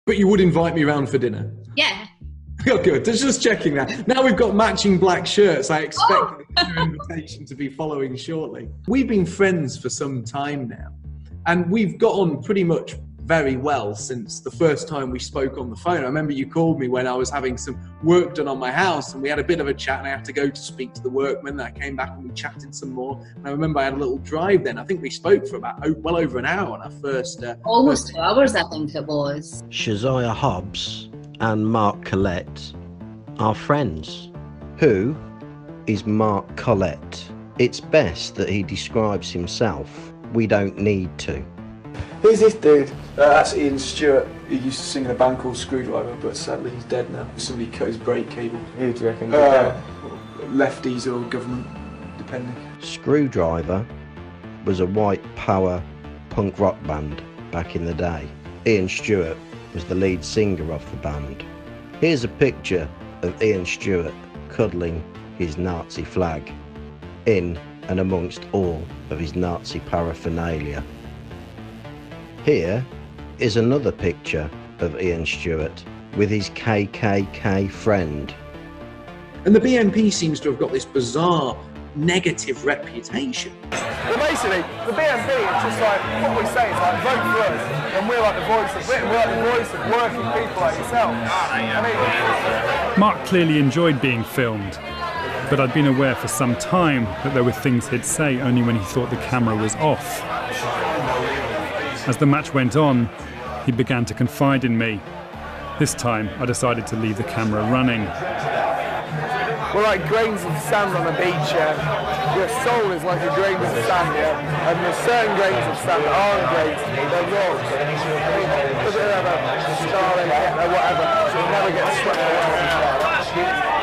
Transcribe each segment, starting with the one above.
But you would invite me round for dinner? Yeah. Oh, good. Just checking that. Now we've got matching black shirts. I expect your invitation to be following shortly. We've been friends for some time now, and we've got on pretty much very well since the first time we spoke on the phone. I remember you called me when I was having some work done on my house, and we had a bit of a chat, and I had to go to speak to the workmen. I came back and we chatted some more, and I remember I had a little drive then. I think we spoke for about well over an hour on our first... Almost 2 hours, I think it was. Shazia Hobbs and Mark Collette are friends. Who is Mark Collette? It's best that he describes himself. We don't need to. Who's this dude? That's Ian Stewart. He used to sing in a band called Screwdriver, but sadly he's dead now. Somebody cut his brake cable. Who do you reckon? Lefties or government, depending. Screwdriver was a white power punk rock band back in the day. Ian Stewart was the lead singer of the band. Here's a picture of Ian Stewart cuddling his Nazi flag in and amongst all of his Nazi paraphernalia. Here is another picture of Ian Stewart with his KKK friend. And the BNP seems to have got this bizarre negative reputation. Well, basically, the BNP is just like, what we say is like, vote for us, and we're like the voice of Britain, we're like the voice of working people like yourself. I mean, Mark clearly enjoyed being filmed, but I'd been aware for some time that there were things he'd say only when he thought the camera was off. As the match went on, he began to confide in me. This time, I decided to leave the camera running. we're like grains of sand on a beach, your soul is like a grain of sand, and there's certain grains of sand that aren't grains, they're rocks. I mean, does it have a starling or whatever, so it never gets swept away.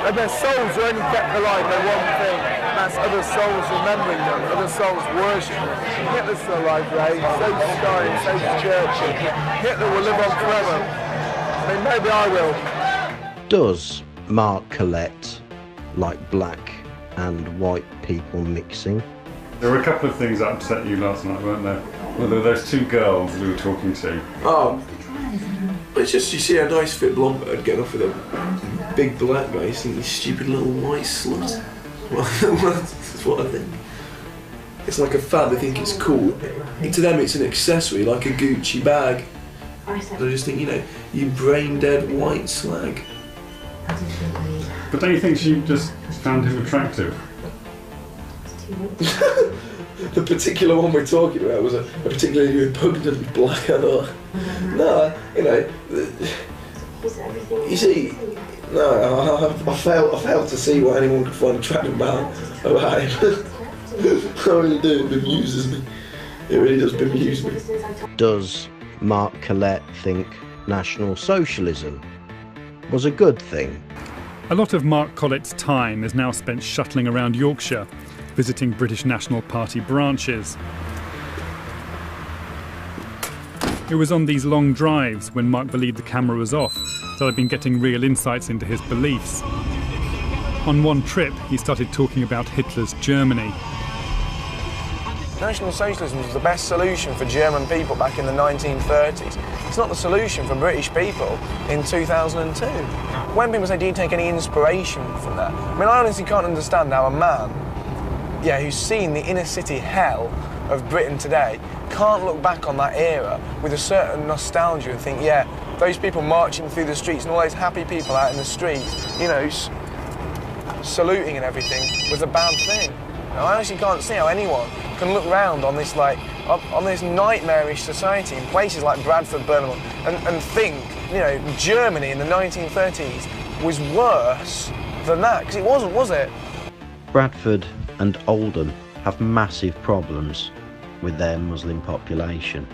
And their souls are only kept alive by one thing, and that's other souls remembering them, other souls worshiping them. Hitler's still alive, Ray, so's Stalin, so's Churchill. Hitler will live on forever. I mean, maybe I will. Does Mark Collette like black and white people mixing? There were a couple of things that upset you last night, weren't there? Well, there were those two girls we were talking to. It's just you see a nice fit blonde bird getting off with a big black guy, you think, you stupid little white slut. That's what I think. It's like a fad, they think it's cool. To them it's an accessory, like a Gucci bag. I just think, you know, you brain dead white slag. But don't you think she just found him attractive? The particular one we're talking about was a particularly repugnant black, I thought. No, you know, you see, no, I failed to see what anyone could find attractive about him. I really do, it bemuses me. It really does bemuse me. Does Mark Collette think National Socialism was a good thing? A lot of Mark Collette's time is now spent shuttling around Yorkshire, visiting British National Party branches. It was on these long drives, when Mark believed the camera was off, that I'd been getting real insights into his beliefs. On one trip, he started talking about Hitler's Germany. National Socialism was the best solution for German people back in the 1930s. It's not the solution for British people in 2002. When people say, do you take any inspiration from that? I mean, I honestly can't understand how a man, who's seen the inner city hell of Britain today, can't look back on that era with a certain nostalgia and think, yeah, those people marching through the streets and all those happy people out in the streets, you know, saluting and everything was a bad thing. Now, I actually can't see how anyone can look round on this on this nightmarish society in places like Bradford, Birmingham, and think, you know, Germany in the 1930s was worse than that, because it wasn't, was it? Bradford and Oldham have massive problems with their Muslim population.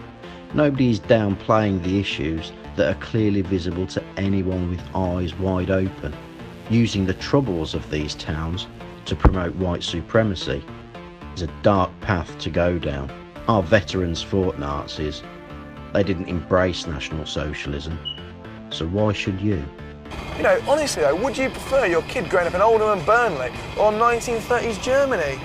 Nobody is downplaying the issues that are clearly visible to anyone with eyes wide open. Using the troubles of these towns to promote white supremacy is a dark path to go down. Our veterans fought Nazis. They didn't embrace National Socialism. So why should you? You know, honestly though, would you prefer your kid growing up in Oldham and Burnley or 1930s Germany?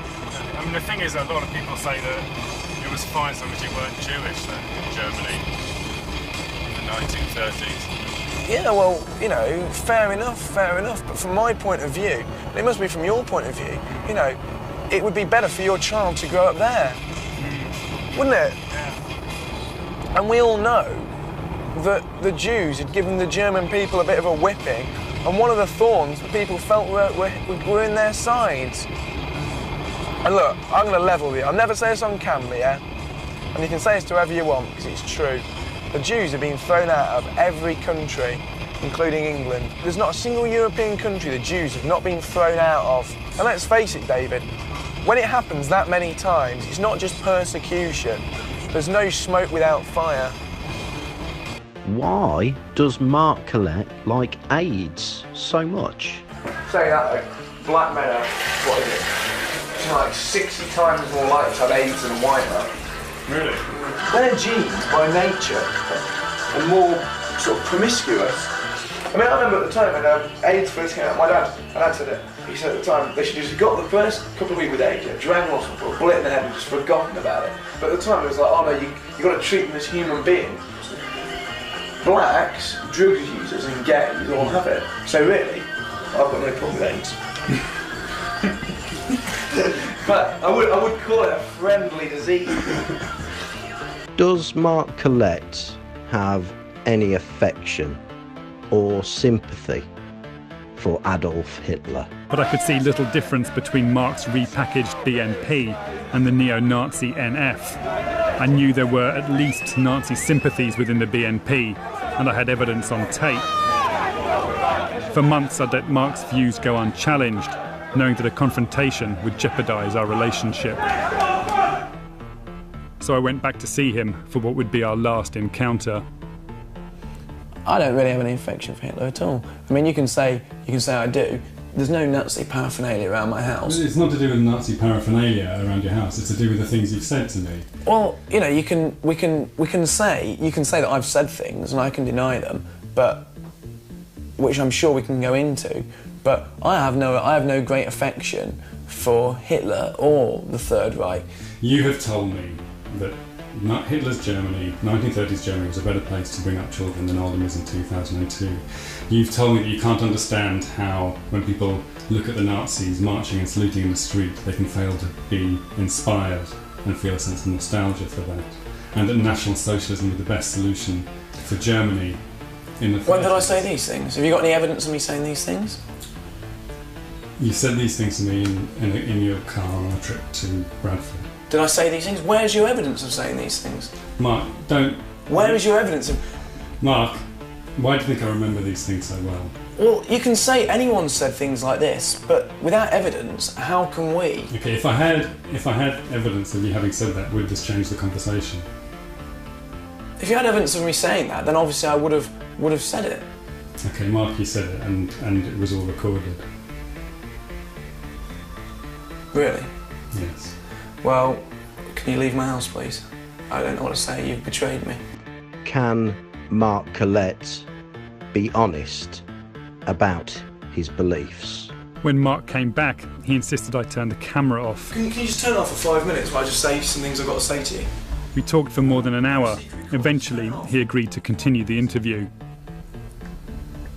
I mean, the thing is, a lot of people say that it was fine so long as you weren't Jewish then, in Germany in the 1930s. Yeah, well, you know, fair enough. But from my point of view, and it must be from your point of view, you know, it would be better for your child to grow up there, wouldn't it? Yeah. And we all know that the Jews had given the German people a bit of a whipping, and one of the thorns that people felt were in their sides. And look, I'm going to level with you. I'll never say this on camera, yeah? And you can say this to whoever you want, because it's true. The Jews have been thrown out of every country, including England. There's not a single European country the Jews have not been thrown out of. And let's face it, David, when it happens that many times, it's not just persecution. There's no smoke without fire. Why does Mark Collett like AIDS so much? Say that, like, black men are, what is it? It's like 60 times more likely to have AIDS than white men. Really? Their genes, by nature, are more sort of promiscuous. I mean, I remember at the time when AIDS first came out, my dad said it. He said at the time they should just have got the first couple of weeks with AIDS, drag them off, put a bullet in the head and just forgotten about it. But at the time it was like, oh no, you got to treat them as human beings. Blacks, drug users and gays all have it. So really, I've got no problem with AIDS. But I would call it a friendly disease. Does Mark Collett have any affection or sympathy for Adolf Hitler? But I could see little difference between Mark's repackaged BNP and the neo-Nazi NF. I knew there were at least Nazi sympathies within the BNP, and I had evidence on tape. For months I'd let Mark's views go unchallenged, knowing that a confrontation would jeopardise our relationship. So I went back to see him for what would be our last encounter. I don't really have any affection for Hitler at all. I mean, you can say I do. There's no Nazi paraphernalia around my house. It's not to do with Nazi paraphernalia around your house. It's to do with the things you've said to me. Well, you know, you can say that I've said things and I can deny them, but which I'm sure we can go into. But I have no great affection for Hitler or the Third Reich. You have told me that Hitler's Germany, 1930s Germany, was a better place to bring up children than Oldham is in 2002. You've told me that you can't understand how, when people look at the Nazis marching and saluting in the street, they can fail to be inspired and feel a sense of nostalgia for that. And that National Socialism would be the best solution for Germany in the 30s. When did I say these things? Have you got any evidence of me saying these things? You said these things to me in your car on a trip to Bradford. Did I say these things? Where's your evidence of saying these things? Mark, don't... Where is your evidence of... Mark, why do you think I remember these things so well? Well, you can say anyone said things like this, but without evidence, how can we? Okay, if I had evidence of you having said that, would this change the conversation? If you had evidence of me saying that, then obviously I would have said it. Okay, Mark, you said it, and it was all recorded. Really? Yes. Well, can you leave my house, please? I don't know what to say. You've betrayed me. Can Mark Collett be honest about his beliefs? When Mark came back, he insisted I turn the camera off. Can you just turn it off for 5 minutes while I just say some things I've got to say to you? We talked for more than an hour. Eventually, he agreed to continue the interview.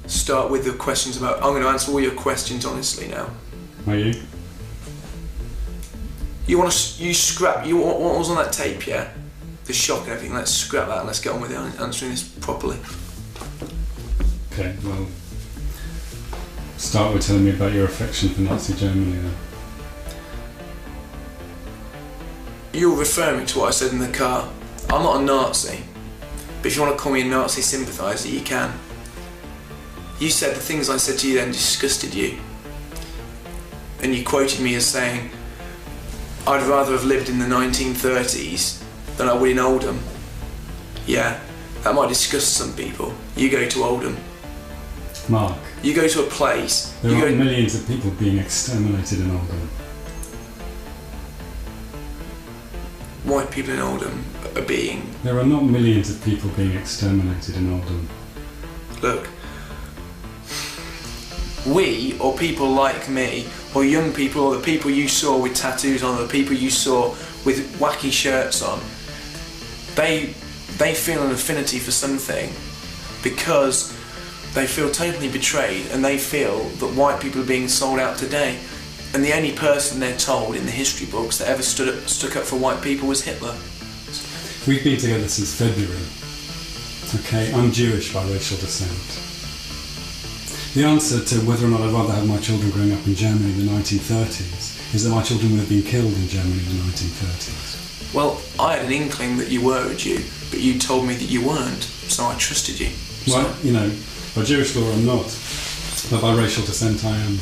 Start with the questions about... I'm going to answer all your questions honestly now. Are you? You want to... scrap... what was on that tape, yeah? The shock and everything. Let's scrap that and let's get on with it, answering this properly. Okay, well... Start with telling me about your affection for Nazi Germany then. You're referring to what I said in the car. I'm not a Nazi. But if you want to call me a Nazi sympathiser, you can. You said the things I said to you then disgusted you. And you quoted me as saying, I'd rather have lived in the 1930s than I would in Oldham. Yeah, that might disgust some people. You go to Oldham. Mark. You go to a place... There are millions of people being exterminated in Oldham. White people in Oldham are being... There are not millions of people being exterminated in Oldham. Look. We, or people like me, or young people, or the people you saw with tattoos on, or the people you saw with wacky shirts on, they feel an affinity for something because they feel totally betrayed, and they feel that white people are being sold out today. And the only person they're told in the history books that ever stuck up for white people was Hitler. We've been together since February. Okay, I'm Jewish by racial descent. The answer to whether or not I'd rather have my children growing up in Germany in the 1930s is that my children would have been killed in Germany in the 1930s. Well, I had an inkling that you were a Jew, but you told me that you weren't, so I trusted you. Well, you know, by Jewish law I'm not, but by racial descent I am.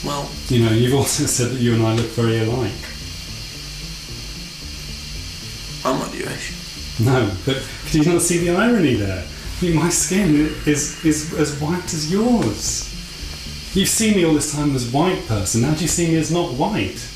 Well, you know, you've also said that you and I look very alike. I'm not Jewish. No, but do you not see the irony there? I mean, my skin is as white as yours. You've seen me all this time as white person, now do you see me as not white?